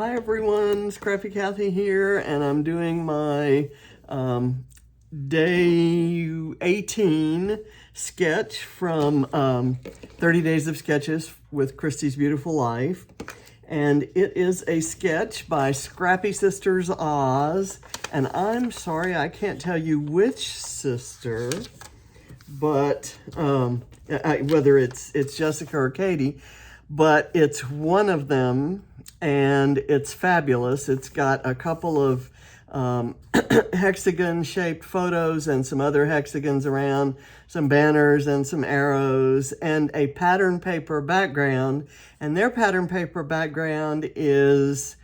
Hi everyone, Scrappy Kathy here, and I'm doing my day 18 sketch from 30 Days of Sketches with Christy's Beautiful Life. And it is a sketch by Scrappy Sisters Oz. And I'm sorry, I can't tell you which sister, but whether it's Jessica or Katie, but it's one of them. And it's fabulous. It's got a couple of hexagon-shaped photos and some other hexagons around, some banners and some arrows, and a pattern paper background. And their pattern paper background is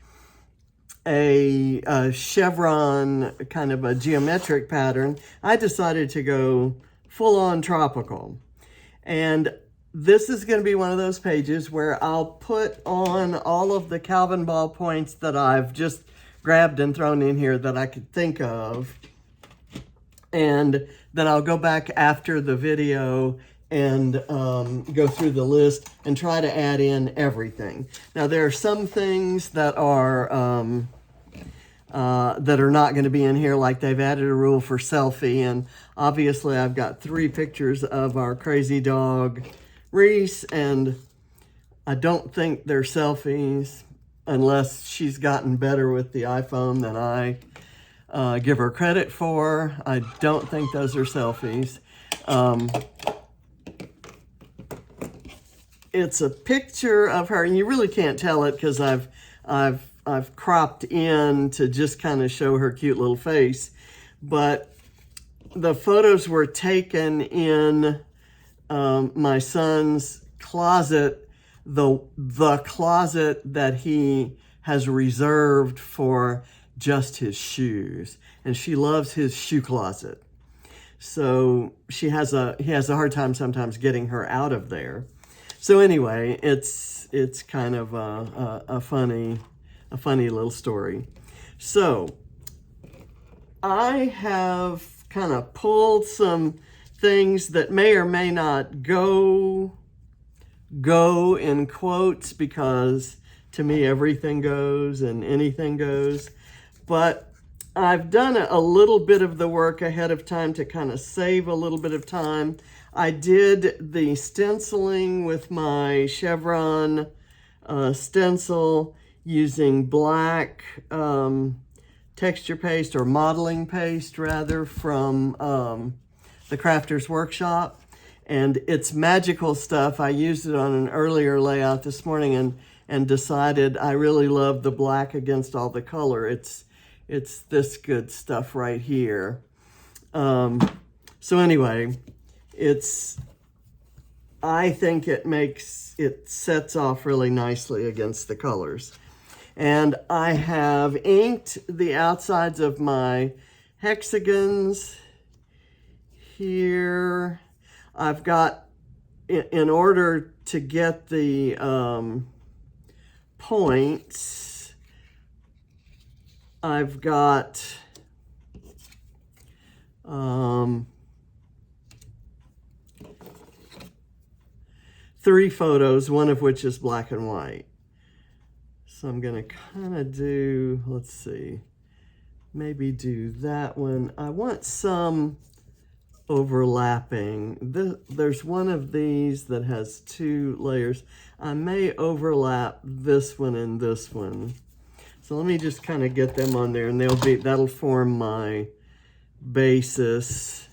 a chevron, kind of a geometric pattern. I decided to go full-on tropical. And this is going to be one of those pages where I'll put on all of the Calvinball points that I've just grabbed and thrown in here that I could think of. And then I'll go back after the video and go through the list and try to add in everything. Now, there are some things that are not going to be in here, like they've added a rule for selfie. And obviously, I've got 3 pictures of our crazy dog, Reese, and I don't think they're selfies unless she's gotten better with the iPhone than I give her credit for. I don't think those are selfies. It's a picture of her, and you really can't tell it because I've cropped in to just kind of show her cute little face. But the photos were taken in my son's closet, the closet that he has reserved for just his shoes. And she loves his shoe closet. So he has a hard time sometimes getting her out of there. So anyway, it's kind of a funny little story. So I have kind of pulled some things that may or may not go in quotes, because to me everything goes and anything goes. But I've done a little bit of the work ahead of time to kind of save a little bit of time. I did the stenciling with my chevron stencil using black texture paste, or modeling paste rather, from the Crafter's Workshop, and it's magical stuff. I used it on an earlier layout this morning and decided I really love the black against all the color. It's this good stuff right here. So anyway, I think it sets off really nicely against the colors. And I have inked the outsides of my hexagons here. I've got, in order to get the points, I've got 3 photos, one of which is black and white. So I'm gonna kind of do, let's see, maybe do that one. I want some overlapping. There's one of these that has 2 layers. I may overlap this one and this one. So let me just kind of get them on there, and that'll form my basis,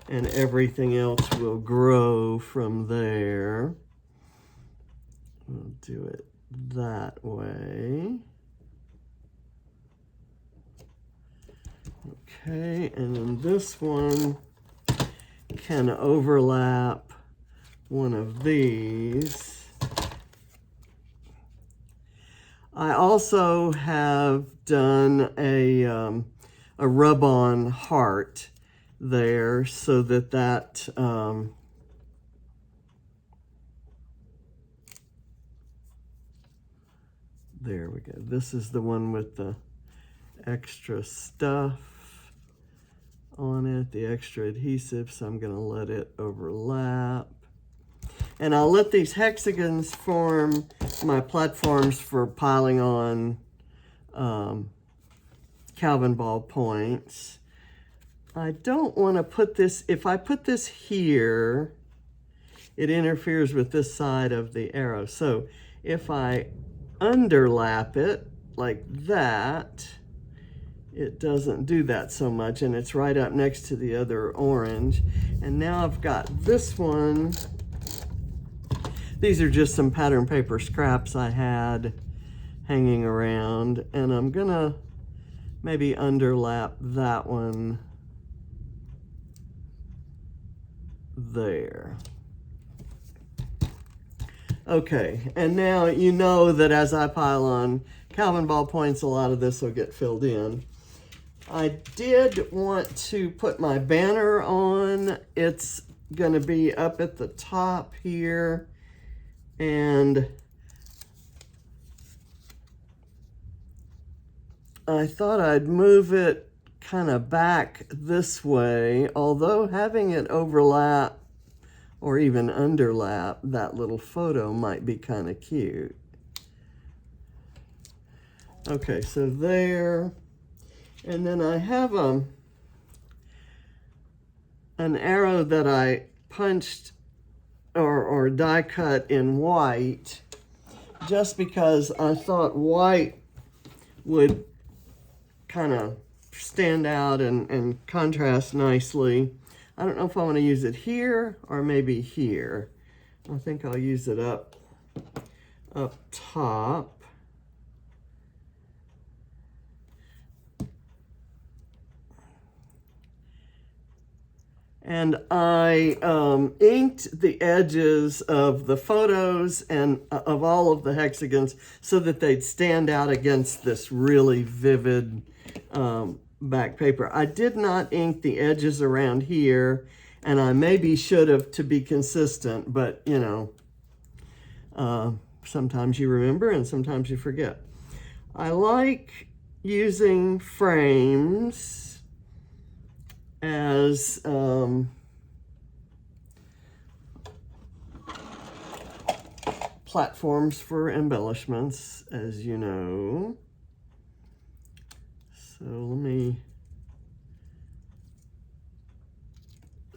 and everything else will grow from there. We'll do it that way. Okay, and then this one can overlap one of these. I also have done a rub-on heart there, so that there we go. This is the one with the extra stuff on it, the extra adhesive, so I'm going to let it overlap. And I'll let these hexagons form my platforms for piling on Calvinball points. I don't want to put this, if I put this here, it interferes with this side of the arrow. So if I underlap it like that, it doesn't do that so much, and it's right up next to the other orange. And now I've got this one. These are just some pattern paper scraps I had hanging around, and I'm gonna maybe underlap that one there. Okay, and now you know that as I pile on Calvinball points, a lot of this will get filled in. I did want to put my banner on. It's gonna be up at the top here, and I thought I'd move it kind of back this way, although having it overlap or even underlap that little photo might be kind of cute. Okay, so there. And then I have an arrow that I punched or die cut in white, just because I thought white would kind of stand out and contrast nicely. I don't know if I want to use it here or maybe here. I think I'll use it up top. And I inked the edges of the photos and of all of the hexagons so that they'd stand out against this really vivid back paper. I did not ink the edges around here, and I maybe should have to be consistent, but you know, sometimes you remember and sometimes you forget. I like using frames as platforms for embellishments, as you know. So let me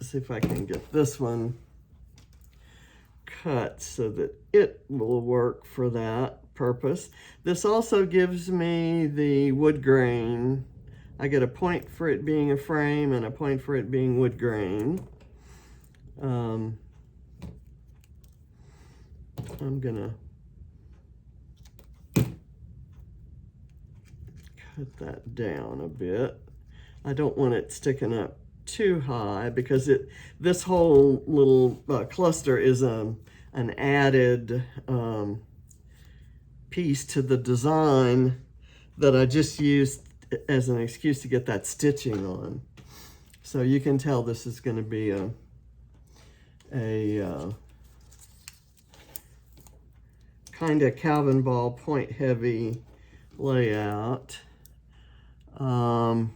see if I can get this one cut so that it will work for that purpose. This also gives me the wood grain. I get a point for it being a frame and a point for it being wood grain. I'm gonna cut that down a bit. I don't want it sticking up too high because this whole little cluster is an added piece to the design that I just used as an excuse to get that stitching on. So you can tell this is going to be a kind of Calvinball point heavy layout. I'm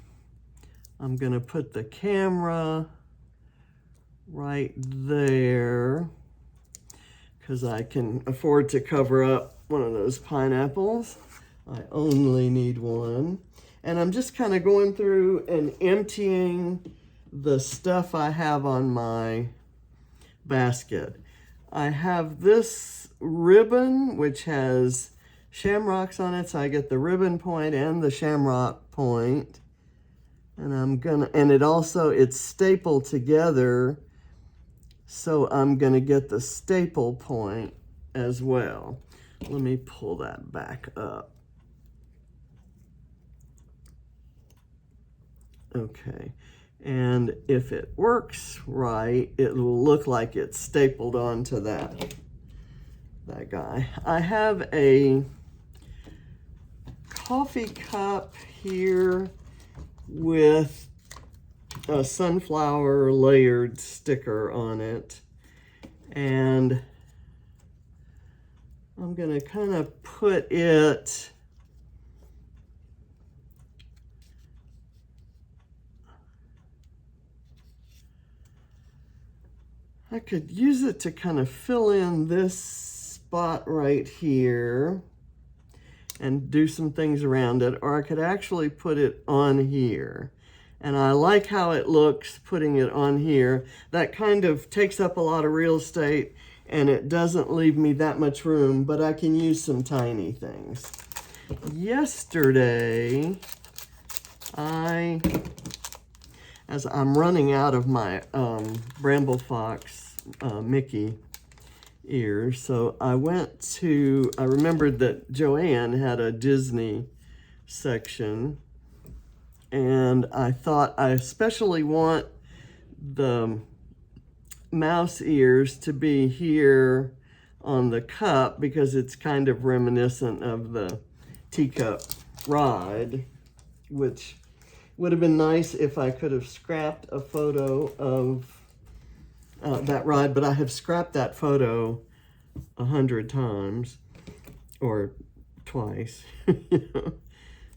going to put the camera right there because I can afford to cover up one of those pineapples. I only need one. And I'm just kind of going through and emptying the stuff I have on my basket. I have this ribbon, which has shamrocks on it, so I get the ribbon point and the shamrock point. And it's stapled together, so I'm gonna get the staple point as well. Let me pull that back up. Okay, and if it works right, it will look like it's stapled onto that guy. I have a coffee cup here with a sunflower layered sticker on it, and I'm gonna kind of put it I could use it to kind of fill in this spot right here and do some things around it, or I could actually put it on here. And I like how it looks putting it on here. That kind of takes up a lot of real estate and it doesn't leave me that much room, but I can use some tiny things. Yesterday, as I'm running out of my BrambleFox Mickey ears, so I remembered that Joanne had a Disney section, and I thought I especially want the mouse ears to be here on the cup because it's kind of reminiscent of the teacup ride, which would have been nice if I could have scrapped a photo of that ride, but I have scrapped that photo 100 times or twice.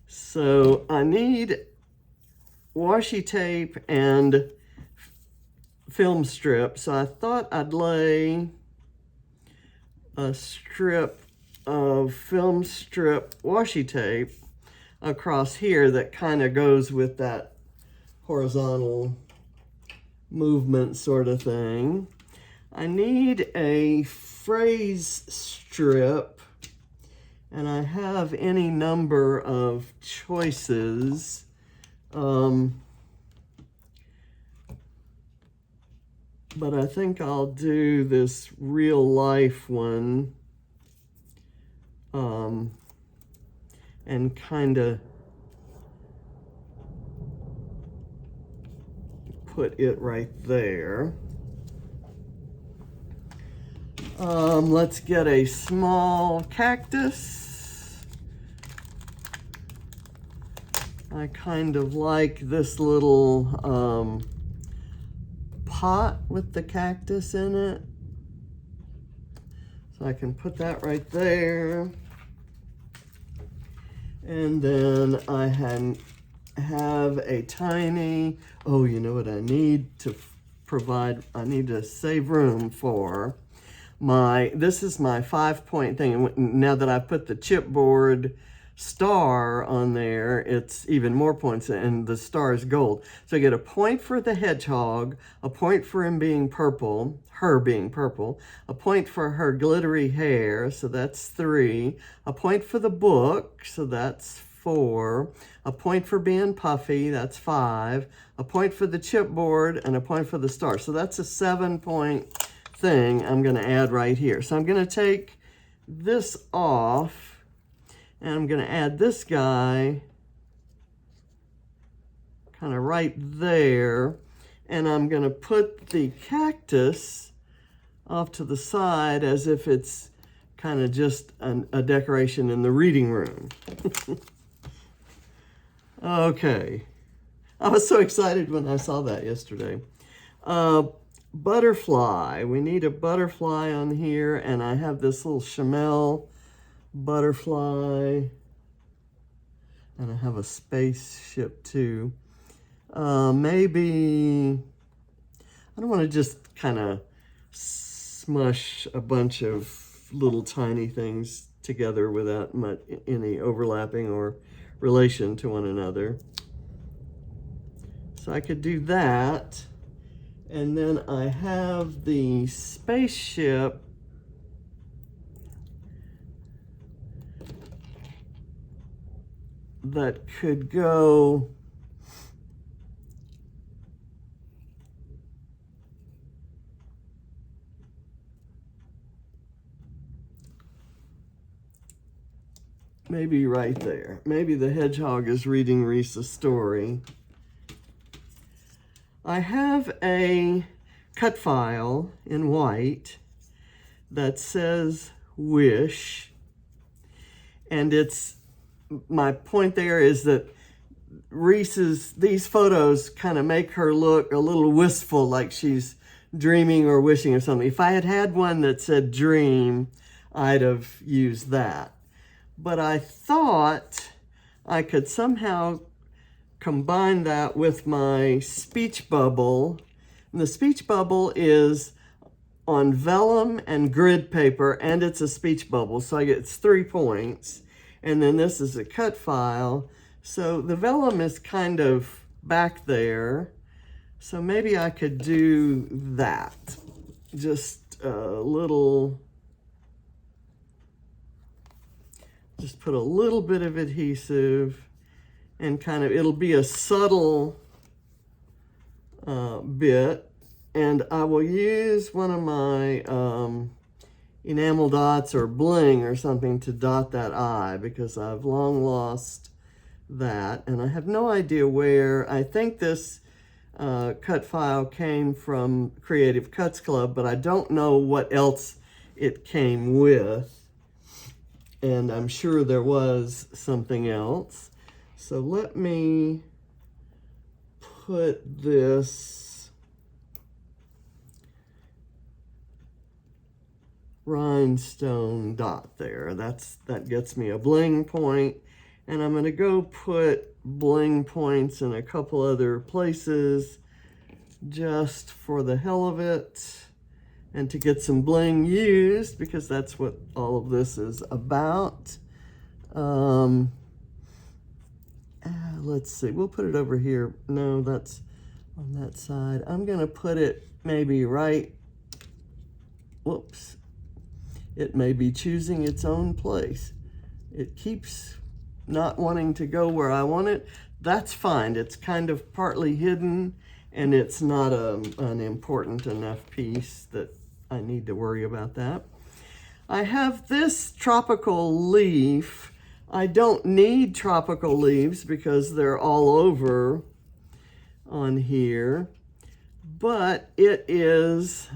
So I need washi tape and film strip. So I thought I'd lay a strip of film strip washi tape across here that kind of goes with that horizontal movement sort of thing. I need a phrase strip, and I have any number of choices. But I think I'll do this real life one and kind of put it right there. Let's get a small cactus. I kind of like this little pot with the cactus in it. So I can put that right there. And then I have a tiny, oh, you know what I need to provide? I need to save room for this is my 5-point thing. Now that I've put the chipboard star on there, it's even more points, and the star is gold. So I get a point for the hedgehog, a point for him being purple, her being purple, a point for her glittery hair, so that's 3, a point for the book, so that's 4, a point for being puffy, that's 5, a point for the chipboard, and a point for the star. So that's a 7-point thing I'm going to add right here. So I'm going to take this off, and I'm going to add this guy kind of right there, and I'm going to put the cactus off to the side as if it's kind of just a decoration in the reading room. Okay. I was so excited when I saw that yesterday. Butterfly. We need a butterfly on here, and I have this little Chamel butterfly, and I have a spaceship too. Maybe, I don't want to just kind of smush a bunch of little tiny things together without any overlapping or relation to one another. So I could do that. And then I have the spaceship that could go maybe right there. Maybe the hedgehog is reading Reese a story. I have a cut file in white that says wish, and my point there is that these photos kind of make her look a little wistful, like she's dreaming or wishing or something. If I had had one that said dream, I'd have used that. But I thought I could somehow combine that with my speech bubble. And the speech bubble is on vellum and grid paper, and it's a speech bubble, so it's 3 points. And then this is a cut file. So the vellum is kind of back there. So maybe I could do that. Just a little, just put a little bit of adhesive and kind of, it'll be a subtle bit. And I will use one of my enamel dots or bling or something to dot that eye, because I've long lost that. And I have no idea where. I think this cut file came from Creative Cuts Club, but I don't know what else it came with. And I'm sure there was something else. So let me put this rhinestone dot there. That gets me a bling point, and I'm going to go put bling points in a couple other places just for the hell of it and to get some bling used, because that's what all of this is about. Let's see, we'll put it over here. No, that's on that side. I'm going to put it maybe right, whoops. It may be choosing its own place. It keeps not wanting to go where I want it. That's fine. It's kind of partly hidden, and it's not an important enough piece that I need to worry about that. I have this tropical leaf. I don't need tropical leaves because they're all over on here, but it is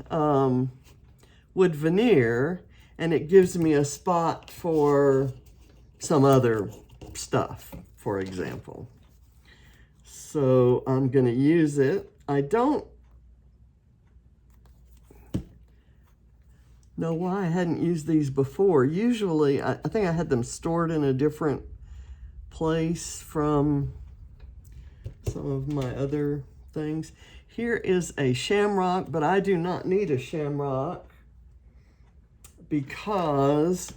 wood veneer, and it gives me a spot for some other stuff, for example. So I'm going to use it. I don't know why I hadn't used these before. Usually, I think I had them stored in a different place from some of my other things. Here is a shamrock, but I do not need a shamrock because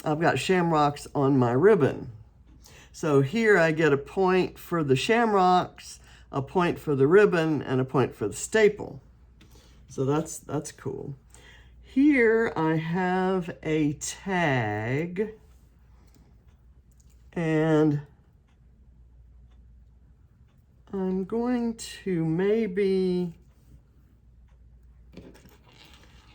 I've got shamrocks on my ribbon. So here I get a point for the shamrocks, a point for the ribbon, and a point for the staple. So that's cool. Here I have a tag, and I'm going to maybe,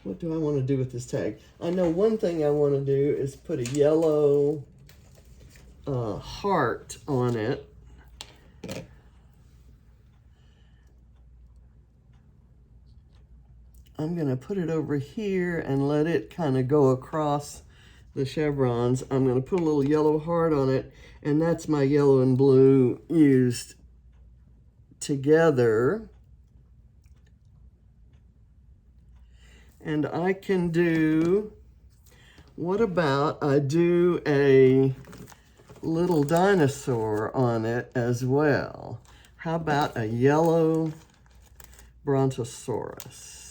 what do I want to do with this tag? I know one thing I want to do is put a yellow heart on it. I'm going to put it over here and let it kind of go across the chevrons. I'm going to put a little yellow heart on it, and that's my yellow and blue used together. And I can do, what about I do a little dinosaur on it as well? How about a yellow brontosaurus?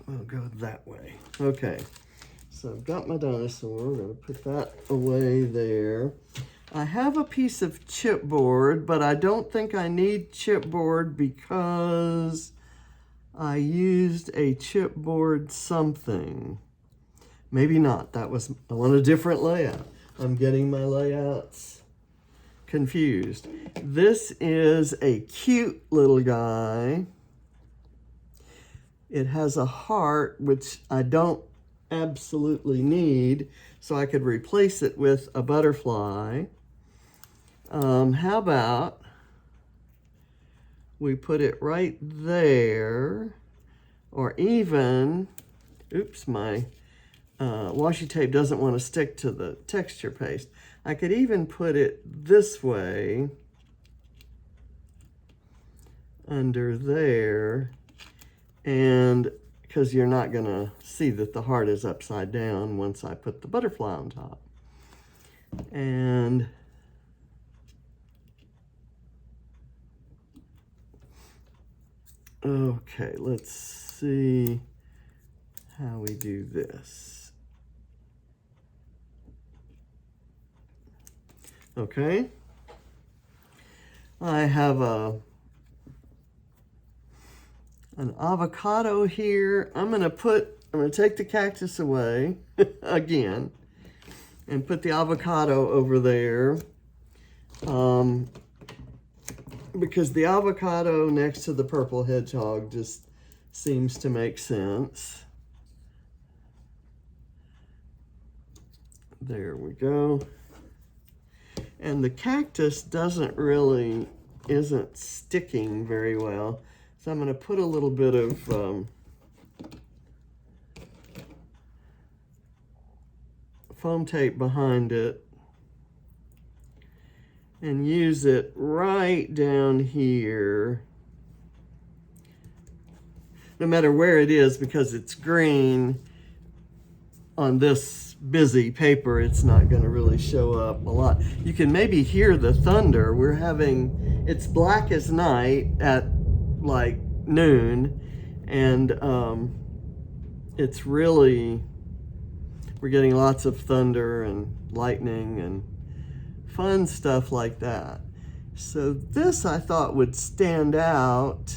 We'll go that way. Okay, so I've got my dinosaur. I'm going to put that away there. I have a piece of chipboard, but I don't think I need chipboard because I used a chipboard something. Maybe not. I want a different layout. I'm getting my layouts confused. This is a cute little guy. It has a heart, which I don't absolutely need, so I could replace it with a butterfly. How about we put it right there, or even, oops, my washi tape doesn't want to stick to the texture paste. I could even put it this way under there, and because you're not going to see that the heart is upside down once I put the butterfly on top. And Okay, let's see how we do this. Okay. I have an avocado here. I'm gonna take the cactus away again and put the avocado over there. Because the avocado next to the purple hedgehog just seems to make sense. There we go. And the cactus isn't sticking very well. So I'm going to put a little bit of foam tape behind it and use it right down here. No matter where it is, because it's green on this busy paper, it's not going to really show up a lot. You can maybe hear the thunder. It's black as night at like noon, and we're getting lots of thunder and lightning and fun stuff like that. So this I thought would stand out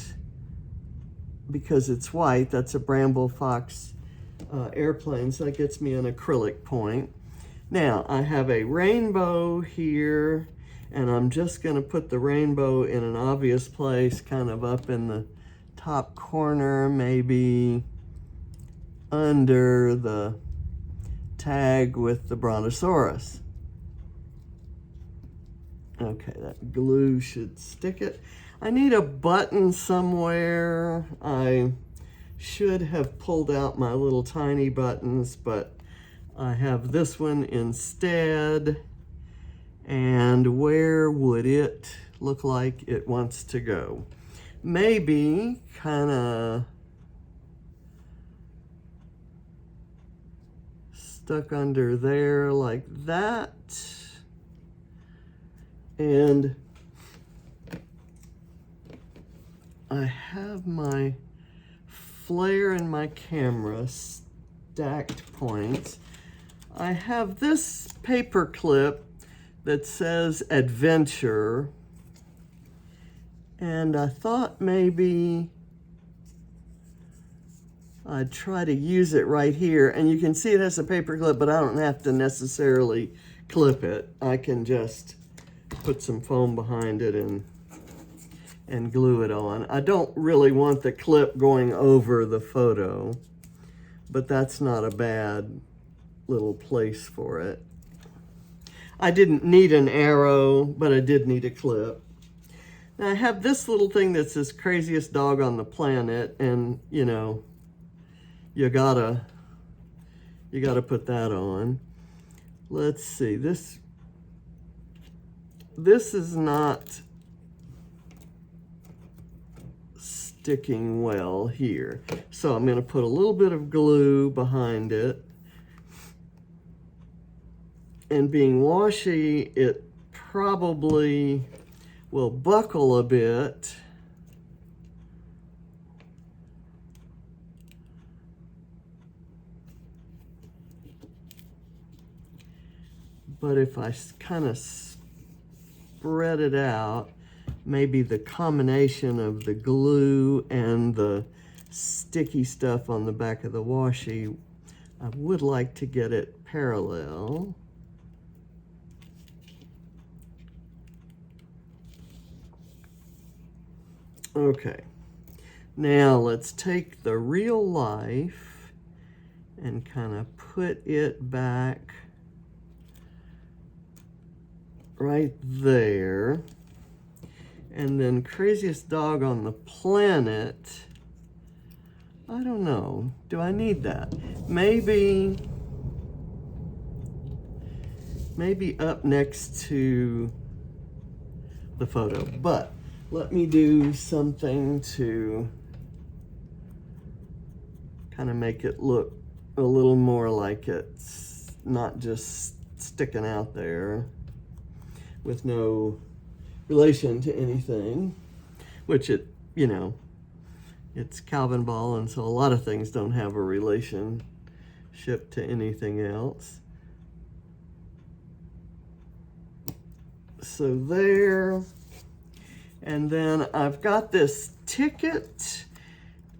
because it's white. That's a BrambleFox airplane, so that gets me an acrylic point. Now I have a rainbow here, and I'm just going to put the rainbow in an obvious place, kind of up in the top corner, maybe under the tag with the brontosaurus. Okay, that glue should stick it. I need a button somewhere. I should have pulled out my little tiny buttons, but I have this one instead. And where would it look like it wants to go? Maybe kind of stuck under there like that. And I have my flare and my camera stacked points. I have this paper clip that says adventure, and I thought maybe I'd try to use it right here. And you can see it has a paper clip, but I don't have to necessarily clip it. I can just put some foam behind it and glue it on. I don't really want the clip going over the photo, but that's not a bad little place for it. I didn't need an arrow, but I did need a clip. Now I have this little thing that says craziest dog on the planet, and you know, you gotta put that on. Let's see, this is not sticking well here. So I'm going to put a little bit of glue behind it. And being washy, it probably will buckle a bit. But if I kind of spread it out, maybe the combination of the glue and the sticky stuff on the back of the washi, I would like to get it parallel. Okay, now let's take the real life and kind of put it back right there. And then craziest dog on the planet, I don't know, do I need that? Maybe up next to the photo, but let me do something to kind of make it look a little more like it's not just sticking out there with no relation to anything, which it, you know, It's Calvinball, and so a lot of things don't have a relationship to anything else. So there. And then I've got this ticket.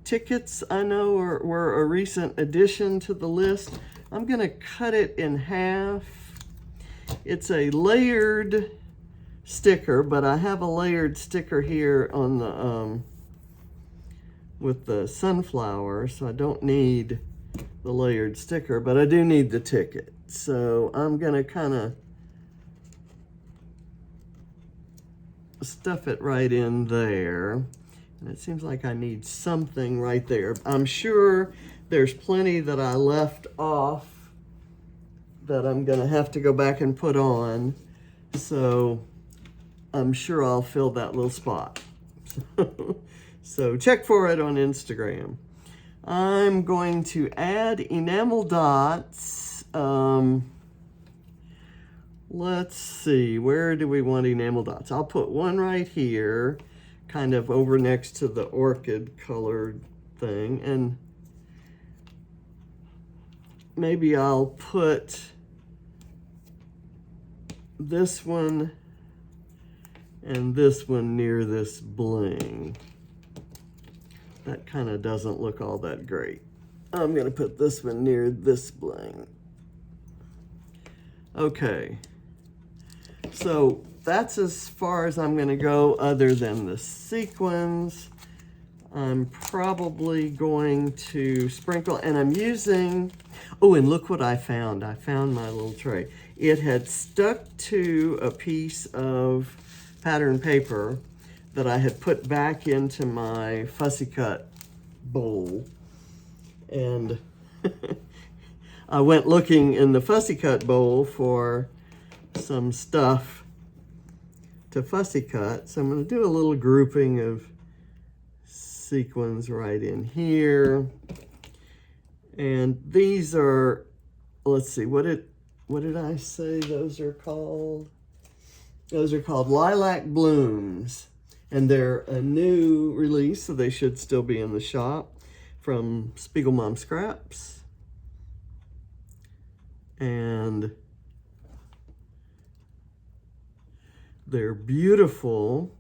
Tickets, I know, were a recent addition to the list. I'm going to cut it in half. It's a layered sticker, but I have a layered sticker here on the with the sunflower, so I don't need the layered sticker, but I do need the ticket. So I'm going to kind of stuff it right in there. And it seems like I need something right there. I'm sure there's plenty that I left off that I'm going to have to go back and put on. So I'm sure I'll fill that little spot. So check for it on Instagram. I'm going to add enamel dots. Let's see, where do we want enamel dots? I'll put one right here, kind of over next to the orchid colored thing. And maybe I'll put this one and this one near this bling. That kind of doesn't look all that great. I'm going to put this one near this bling. Okay. So that's as far as I'm going to go other than the sequins. I'm probably going to sprinkle, and I'm using, oh, and look what I found. I found my little tray. It had stuck to a piece of pattern paper that I had put back into my fussy cut bowl. And I went looking in the fussy cut bowl for some stuff to fussy cut. So I'm going to do a little grouping of sequins right in here. And these are, let's see, what did I say those are called? Those are called Lilac Blooms. And they're a new release, so they should still be in the shop, from SpiegelMom Scraps. And they're beautiful,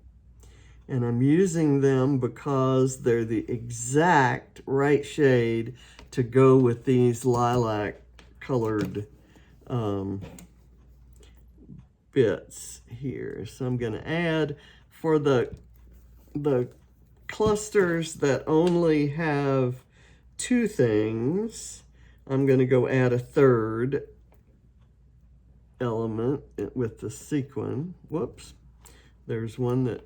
and I'm using them because they're the exact right shade to go with these lilac colored bits here. So I'm going to add, for the clusters that only have two things, I'm going to go add a third element with the sequin. Whoops. There's one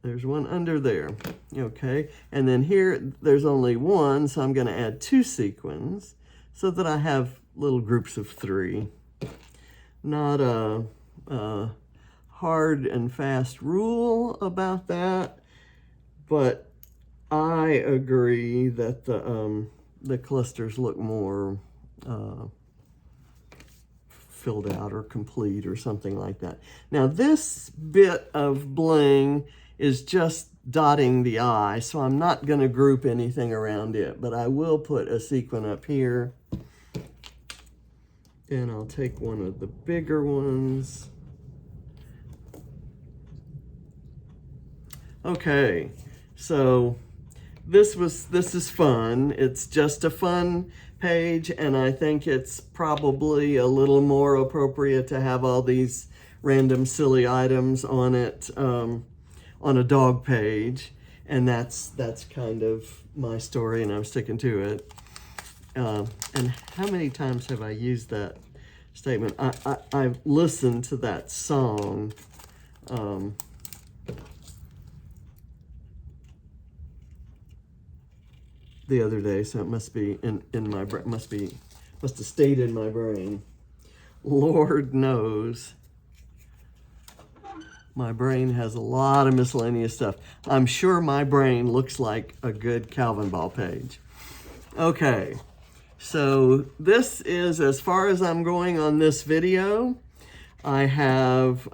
under there. Okay. And then here, there's only one, so I'm going to add two sequins so that I have little groups of three. Not a hard and fast rule about that, but I agree that the clusters look more filled out or complete or something like that. Now this bit of bling is just dotting the eye, so I'm not going to group anything around it, but I will put a sequin up here, and I'll take one of the bigger ones. Okay, so this is fun. It's just a fun page, and I think it's probably a little more appropriate to have all these random silly items on it on a dog page, and that's kind of my story, and I'm sticking to it. And how many times have I used that statement? I've listened to that song the other day, so it must be in my brain, must have stayed in my brain. Lord knows my brain has a lot of miscellaneous stuff. I'm sure my brain looks like a good Calvinball page. Okay, so this is as far as I'm going on this video. I have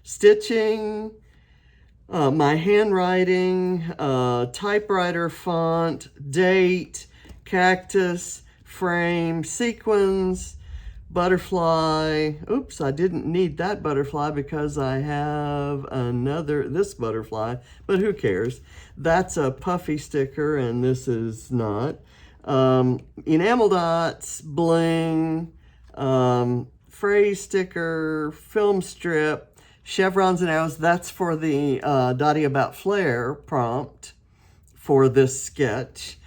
stitching, my handwriting, typewriter font, date, cactus, frame, sequins, butterfly. Oops, I didn't need that butterfly because I have this butterfly, but who cares? That's a puffy sticker and this is not. Enamel dots, bling, phrase sticker, film strip, chevrons and arrows. That's for the Dotty About Flair prompt for this sketch.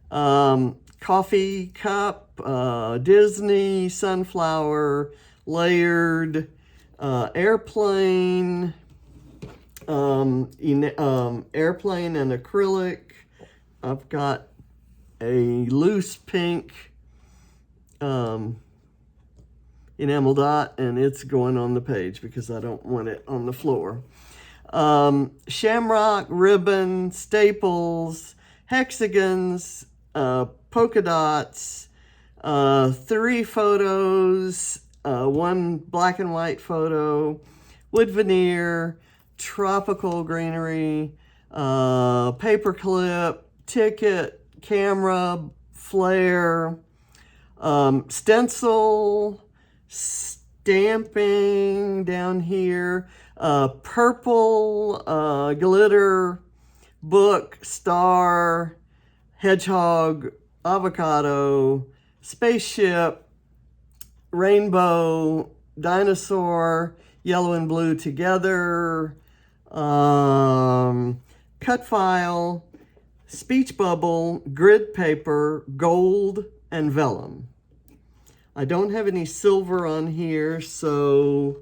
Coffee cup, Disney, sunflower, layered, airplane, airplane and acrylic. I've got a loose pink enamel dot, and it's going on the page because I don't want it on the floor. Shamrock, ribbon, staples, hexagons, polka dots, 3 photos, 1 black and white photo, wood veneer, tropical greenery, paper clip, ticket, camera, flare, stencil, stamping down here, purple, glitter, book, star, hedgehog, avocado, spaceship, rainbow, dinosaur, yellow and blue together, cut file, speech bubble, grid paper, gold, and vellum. I don't have any silver on here, so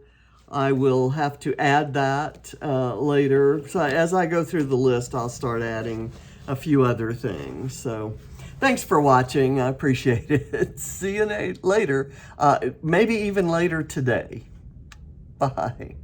I will have to add that later. So as I go through the list, I'll start adding a few other things. So thanks for watching. I appreciate it. See you later. Maybe even later today. Bye.